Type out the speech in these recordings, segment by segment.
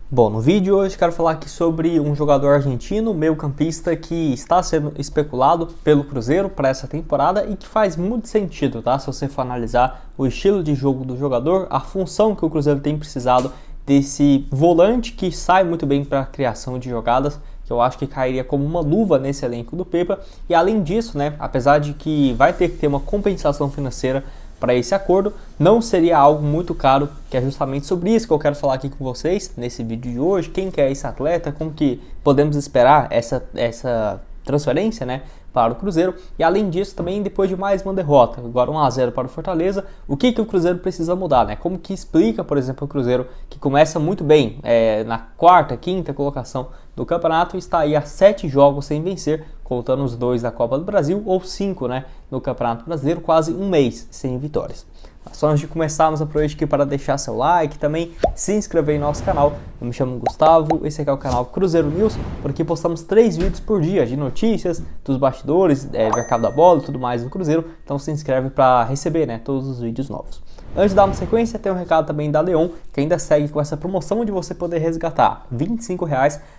Bom, no vídeo de hoje quero falar aqui sobre um jogador argentino, meio-campista, que está sendo especulado pelo Cruzeiro para essa temporada e que faz muito sentido, tá? Se você for analisar o estilo de jogo do jogador, a função que o Cruzeiro tem precisado desse volante que sai muito bem para a criação de jogadas, que eu acho que cairia como uma luva nesse elenco do Pepa. E além disso, né, apesar de que vai ter que ter uma compensação financeira para esse acordo, não seria algo muito caro, que é justamente sobre isso que eu quero falar aqui com vocês nesse vídeo de hoje. Quem que é esse atleta, como que podemos esperar essa transferência, né, para o Cruzeiro. E além disso, também depois de mais uma derrota, agora 1-0 para o Fortaleza, o que o Cruzeiro precisa mudar, né? Como que explica, por exemplo, o Cruzeiro que começa muito bem na quarta, quinta colocação do campeonato e está aí a 7 jogos sem vencer, contando os 2 da Copa do Brasil, ou 5, né, no Campeonato Brasileiro, quase um mês sem vitórias. Só antes de começarmos, aproveite aqui para deixar seu like, também se inscrever em nosso canal. Eu me chamo Gustavo, esse aqui é o canal Cruzeiro News, por aqui postamos 3 vídeos por dia de notícias, dos bastidores, mercado da bola e tudo mais do Cruzeiro, então se inscreve para receber, né, todos os vídeos novos. Antes de dar uma sequência, tem um recado também da Leon, que ainda segue com essa promoção de você poder resgatar R$ 25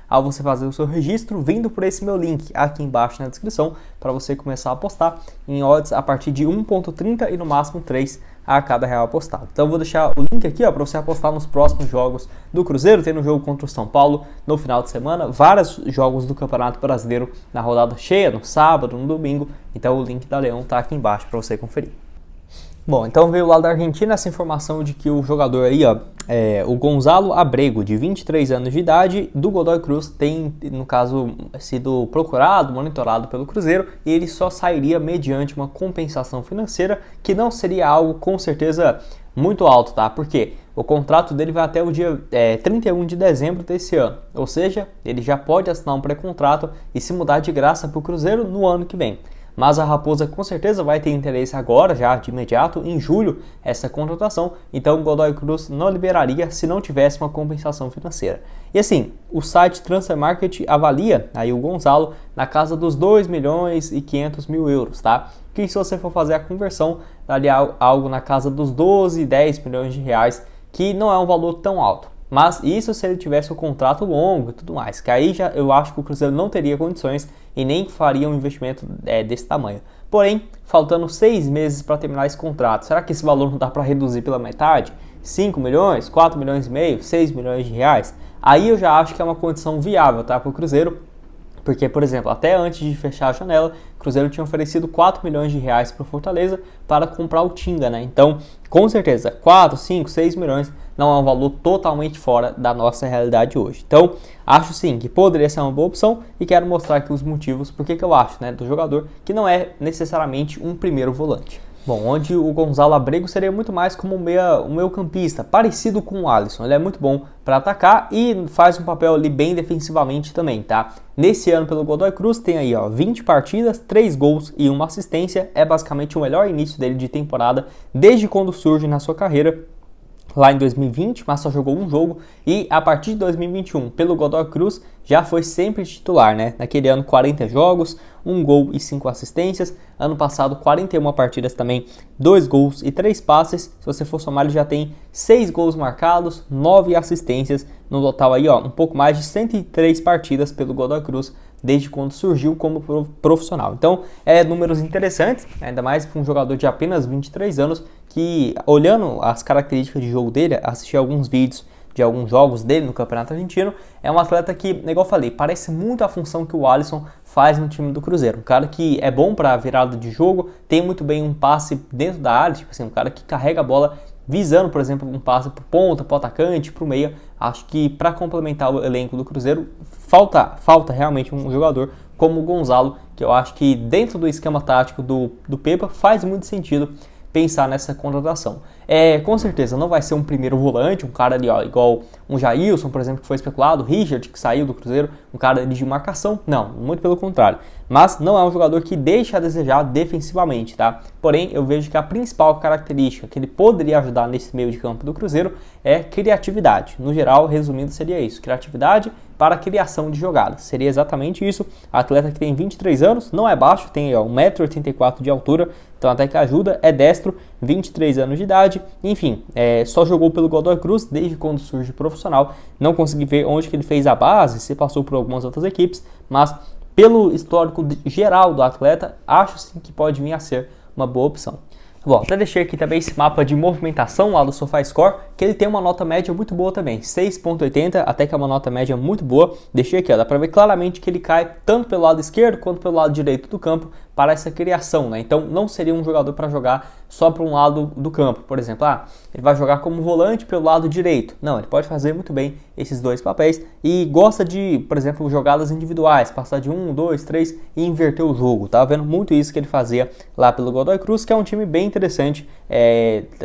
ao você fazer o seu registro, vindo por esse meu link aqui embaixo na descrição, para você começar a apostar em odds a partir de 1,30 e no máximo 3 a cada real apostado. Então eu vou deixar o link aqui, ó, para você apostar nos próximos jogos do Cruzeiro. Tem no jogo contra o São Paulo no final de semana, vários jogos do Campeonato Brasileiro na rodada cheia, no sábado, no domingo. Então o link da Leon tá aqui embaixo para você conferir. Bom, então veio lá da Argentina essa informação de que o jogador aí, ó, o Gonzalo Abrego, de 23 anos de idade, do Godoy Cruz, tem, no caso, sido procurado, monitorado pelo Cruzeiro, e ele só sairia mediante uma compensação financeira, que não seria algo, com certeza, muito alto, tá? Porque o contrato dele vai até o dia 31 de dezembro desse ano, ou seja, ele já pode assinar um pré-contrato e se mudar de graça para o Cruzeiro no ano que vem. Mas a Raposa com certeza vai ter interesse agora, já de imediato, em julho, essa contratação. Então o Godoy Cruz não liberaria se não tivesse uma compensação financeira. E assim, o site Transfer Market avalia aí o Gonzalo na casa dos 2.500.000 euros, tá? Que se você for fazer a conversão, daria algo na casa dos 12, 10 milhões de reais, que não é um valor tão alto. Mas isso se ele tivesse um contrato longo e tudo mais, que aí já eu acho que o Cruzeiro não teria condições e nem faria um investimento desse tamanho. Porém, faltando 6 meses para terminar esse contrato, será que esse valor não dá para reduzir pela metade? 5 milhões, 4 milhões e meio, 6 milhões de reais? Aí eu já acho que é uma condição viável, tá, para o Cruzeiro. Porque, por exemplo, até antes de fechar a janela, o Cruzeiro tinha oferecido 4 milhões de reais para o Fortaleza para comprar o Tinga, né? Então, com certeza, 4, 5, 6 milhões não é um valor totalmente fora da nossa realidade hoje. Então, acho sim que poderia ser uma boa opção e quero mostrar aqui os motivos porque que eu acho, né, do jogador que não é necessariamente um primeiro volante. Bom, onde o Gonzalo Abrego seria muito mais como um meio-campista, parecido com o Alisson. Ele é muito bom para atacar e faz um papel ali bem defensivamente também, tá? Nesse ano pelo Godoy Cruz tem aí, ó, 20 partidas, 3 gols e 1 assistência. É basicamente o melhor início dele de temporada desde quando surge na sua carreira, lá em 2020, mas só jogou um jogo, e a partir de 2021, pelo Godoy Cruz, já foi sempre titular, né? Naquele ano, 40 jogos, 1 gol e 5 assistências. Ano passado, 41 partidas também, 2 gols e 3 passes. Se você for somar, ele já tem 6 gols marcados, 9 assistências. No total aí, ó, um pouco mais de 103 partidas pelo Godoy Cruz, desde quando surgiu como profissional. Então, números interessantes, ainda mais para um jogador de apenas 23 anos, que, olhando as características de jogo dele, assisti alguns vídeos de alguns jogos dele no Campeonato Argentino, é um atleta que, igual eu falei, parece muito a função que o Alisson faz no time do Cruzeiro. Um cara que é bom para virada de jogo, tem muito bem um passe dentro da área, tipo assim, um cara que carrega a bola visando, por exemplo, um passe para o ponta, para o atacante, para o meia. Acho que para complementar o elenco do Cruzeiro, falta realmente um jogador como o Gonzalo, que eu acho que dentro do esquema tático do Pepa faz muito sentido pensar nessa contratação. Com certeza não vai ser um primeiro volante, um cara ali, ó, igual um Jailson, por exemplo, que foi especulado, Richard, que saiu do Cruzeiro, um cara de marcação, não, muito pelo contrário. Mas não é um jogador que deixa a desejar defensivamente, tá? Porém, eu vejo que a principal característica que ele poderia ajudar nesse meio de campo do Cruzeiro é criatividade. No geral, resumindo, seria isso, criatividade para a criação de jogadas. Seria exatamente isso. Atleta que tem 23 anos, não é baixo, tem 1,84 m de altura, então até que ajuda, é destro, 23 anos de idade, idade, enfim, só jogou pelo Godoy Cruz desde quando surge profissional. Não consegui ver onde que ele fez a base, se passou por algumas outras equipes, mas pelo histórico geral do atleta, acho sim que pode vir a ser uma boa opção. Bom, até deixei aqui também esse mapa de movimentação lá do SofaScore, que ele tem uma nota média muito boa também, 6.80, até que é uma nota média muito boa. Deixei aqui, ó, dá pra ver claramente que ele cai tanto pelo lado esquerdo quanto pelo lado direito do campo para essa criação, né? Então não seria um jogador para jogar só para um lado do campo. Por exemplo, ele vai jogar como volante pelo lado direito. Não, ele pode fazer muito bem esses dois papéis e gosta de, por exemplo, jogadas individuais, passar de 1, 2, 3 e inverter o jogo. Tava vendo muito isso que ele fazia lá pelo Godoy Cruz, que é um time bem interessante,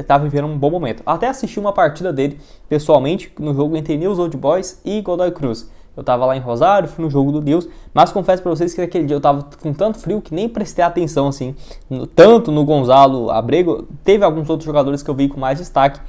tá vivendo um bom momento. Até assisti uma partida dele pessoalmente no jogo entre News Old Boys e Godoy Cruz. Eu tava lá em Rosário, fui no jogo do News, mas confesso pra vocês que naquele dia eu tava com tanto frio que nem prestei atenção assim, tanto no Gonzalo Abrego. Teve alguns outros jogadores que eu vi com mais destaque,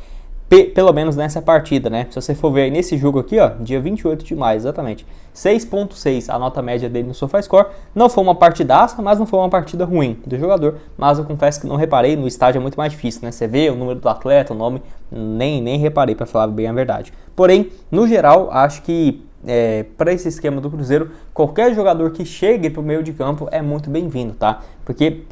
pelo menos nessa partida, né? Se você for ver aí nesse jogo aqui, ó, dia 28 de maio, exatamente, 6.6 a nota média dele no SofaScore. Não foi uma partidaça, mas não foi uma partida ruim do jogador, mas eu confesso que não reparei, no estádio é muito mais difícil, né? Você vê o número do atleta, o nome, nem reparei pra falar bem a verdade. Porém, no geral, acho que para esse esquema do Cruzeiro, qualquer jogador que chegue para o meio de campo é muito bem-vindo, tá? Porque,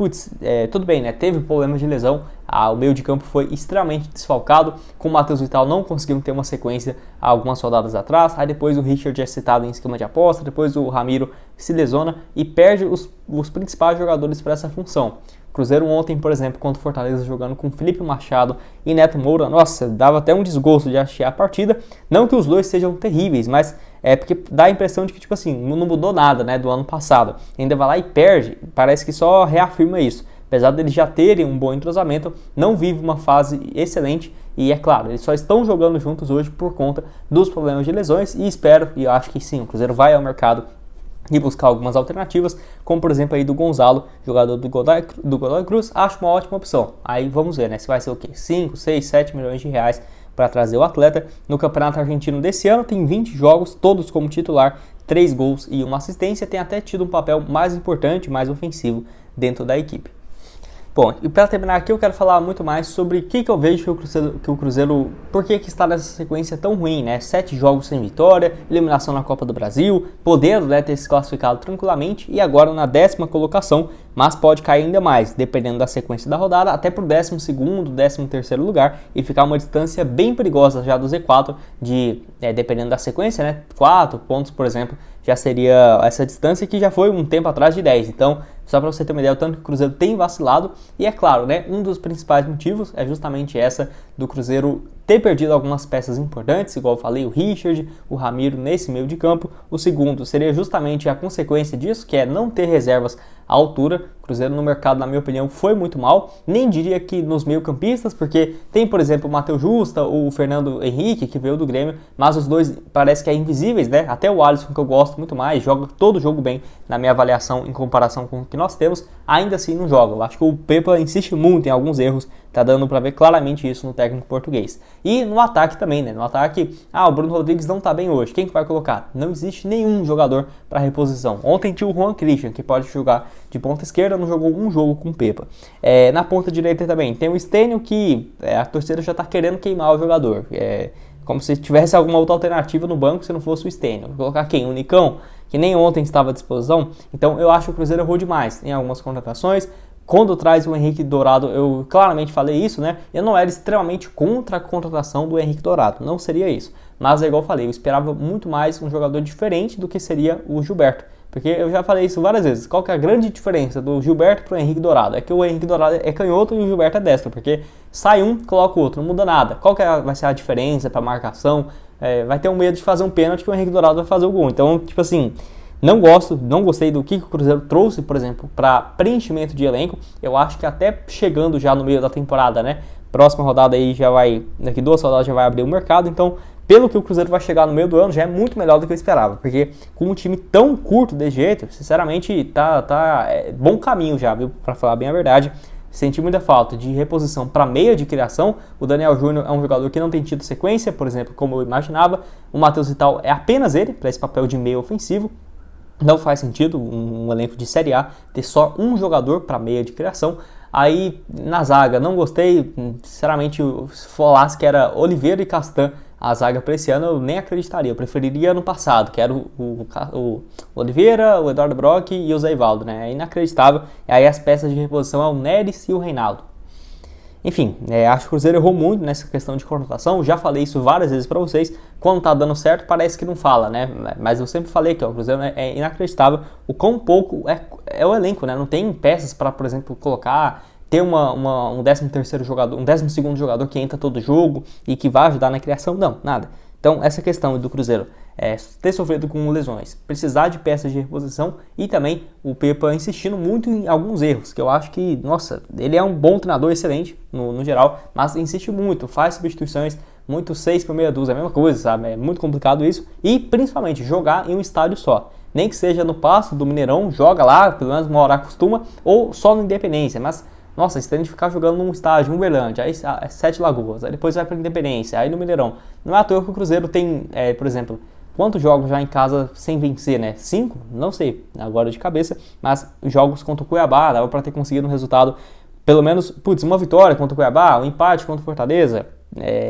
tudo bem, né? Teve problemas de lesão, o meio de campo foi extremamente desfalcado, com o Matheus Vital não conseguindo ter uma sequência algumas rodadas atrás, aí depois o Richard é citado em esquema de aposta, depois o Ramiro se lesiona e perde os principais jogadores para essa função. Cruzeiro ontem, por exemplo, contra o Fortaleza, jogando com Felipe Machado e Neto Moura, nossa, dava até um desgosto de assistir a partida. Não que os dois sejam terríveis, mas porque dá a impressão de que, tipo assim, não mudou nada, né, do ano passado. Ainda vai lá e perde, parece que só reafirma isso. Apesar deles já terem um bom entrosamento, não vive uma fase excelente. E é claro, eles só estão jogando juntos hoje por conta dos problemas de lesões. E espero, e eu acho que sim, o Cruzeiro vai ao mercado e buscar algumas alternativas, como por exemplo aí do Gonzalo, jogador do Godoy Cruz, acho uma ótima opção. Aí vamos ver, né, se vai ser o quê? 5, 6, 7 milhões de reais para trazer o atleta. No Campeonato Argentino desse ano tem 20 jogos, todos como titular, 3 gols e 1 assistência, tem até tido um papel mais importante, mais ofensivo dentro da equipe. Bom, e para terminar aqui eu quero falar muito mais sobre o que eu vejo que o Cruzeiro, por que está nessa sequência tão ruim, né? 7 jogos sem vitória, eliminação na Copa do Brasil, podendo, né, ter se classificado tranquilamente e agora na 10ª colocação, mas pode cair ainda mais, dependendo da sequência da rodada, até para o 12º, 13º lugar e ficar uma distância bem perigosa já do Z4, dependendo da sequência, né? 4 pontos, por exemplo, já seria essa distância que já foi um tempo atrás de 10. Então, só para você ter uma ideia, o tanto que o Cruzeiro tem vacilado. E é claro, né, um dos principais motivos é justamente essa do Cruzeiro ter perdido algumas peças importantes, igual eu falei, o Richard, o Ramiro nesse meio de campo. O segundo seria justamente a consequência disso, que é não ter reservas à altura. O Cruzeiro no mercado, na minha opinião, foi muito mal. Nem diria que nos meio-campistas, porque tem, por exemplo, o Matheus Justa, o Fernando Henrique, que veio do Grêmio, mas os dois parece que é invisíveis, né? Até o Alisson, que eu gosto muito mais, joga todo jogo bem na minha avaliação em comparação com o que nós temos, ainda assim não joga. Eu acho que o Pepa insiste muito em alguns erros, tá dando para ver claramente isso no técnico português. E no ataque também, né? No ataque, o Bruno Rodrigues não tá bem hoje. Quem que vai colocar? Não existe nenhum jogador para reposição. Ontem tinha o Juan Christian, que pode jogar de ponta esquerda, não jogou um jogo com o Pepa. Na ponta direita também tem o Stênio, que a torcida já tá querendo queimar o jogador. Como se tivesse alguma outra alternativa no banco se não fosse o Stênio. Vou colocar quem? O Nicão, que nem ontem estava à disposição. Então eu acho que o Cruzeiro errou demais em algumas contratações. Quando traz o Henrique Dourado, eu claramente falei isso, né? Eu não era extremamente contra a contratação do Henrique Dourado, não seria isso. Mas é igual eu falei, eu esperava muito mais um jogador diferente do que seria o Gilberto. Porque eu já falei isso várias vezes. Qual que é a grande diferença do Gilberto para o Henrique Dourado? É que o Henrique Dourado é canhoto e o Gilberto é destro. Porque sai um, coloca o outro, não muda nada. Qual que vai ser a diferença para marcação? Vai ter um medo de fazer um pênalti que o Henrique Dourado vai fazer o gol. Então, tipo assim, não gostei do que o Cruzeiro trouxe, por exemplo, para preenchimento de elenco. Eu acho que até chegando já no meio da temporada, né? Próxima rodada aí daqui 2 rodadas já vai abrir o mercado. Então, pelo que o Cruzeiro vai chegar no meio do ano, já é muito melhor do que eu esperava. Porque com um time tão curto desse jeito, sinceramente, tá bom caminho já, viu? Para falar bem a verdade. Senti muita falta de reposição para meia de criação. O Daniel Júnior é um jogador que não tem tido sequência, por exemplo, como eu imaginava. O Matheus Vital é apenas ele, para esse papel de meia ofensivo. Não faz sentido um elenco de Série A ter só um jogador para meia de criação. Aí na zaga, não gostei, sinceramente, se falasse que era Oliveira e Castan a zaga para esse ano, eu nem acreditaria. Eu preferiria ano passado, que era o Oliveira, o Eduardo Brock e o Zé Ivaldo, né? É inacreditável. E aí as peças de reposição é o Neres e o Reinaldo. Enfim, acho que o Cruzeiro errou muito nessa questão de contratação. Já falei isso várias vezes para vocês. Quando tá dando certo, parece que não fala, né? Mas eu sempre falei que o Cruzeiro é inacreditável o quão pouco é o elenco, né? Não tem peças para, por exemplo, colocar, ter um 13º jogador, um 12º jogador que entra todo jogo e que vai ajudar na criação. Não, nada. Então, essa questão do Cruzeiro ter sofrido com lesões, precisar de peças de reposição e também o Pepa insistindo muito em alguns erros, que eu acho que, nossa, ele é um bom treinador, excelente no geral, mas insiste muito, faz substituições, muito 6 por meia dúzia, a mesma coisa, sabe? É muito complicado isso e, principalmente, jogar em um estádio só. Nem que seja no Pasto do Mineirão, joga lá, pelo menos uma hora acostuma, ou só no Independência, mas nossa, você tem de ficar jogando num estádio, em Uberlândia, aí Sete Lagoas, aí depois vai para Independência, aí no Mineirão. Não é à toa que o Cruzeiro tem, por exemplo, quantos jogos já em casa sem vencer, né? 5? Não sei, agora de cabeça, mas jogos contra o Cuiabá, dava para ter conseguido um resultado, pelo menos, uma vitória contra o Cuiabá, um empate contra o Fortaleza,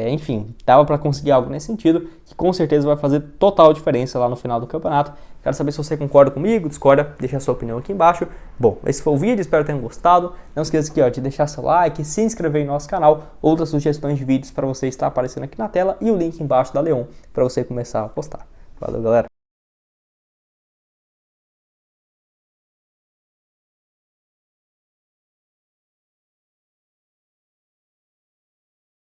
enfim, dava para conseguir algo nesse sentido, que com certeza vai fazer total diferença lá no final do campeonato. Quero saber se você concorda comigo, discorda, deixa a sua opinião aqui embaixo. Bom, esse foi o vídeo, espero que tenham gostado. Não esqueça aqui, de deixar seu like, se inscrever em nosso canal, outras sugestões de vídeos para você estar aparecendo aqui na tela e o link embaixo da Leon para você começar a postar. Valeu, galera!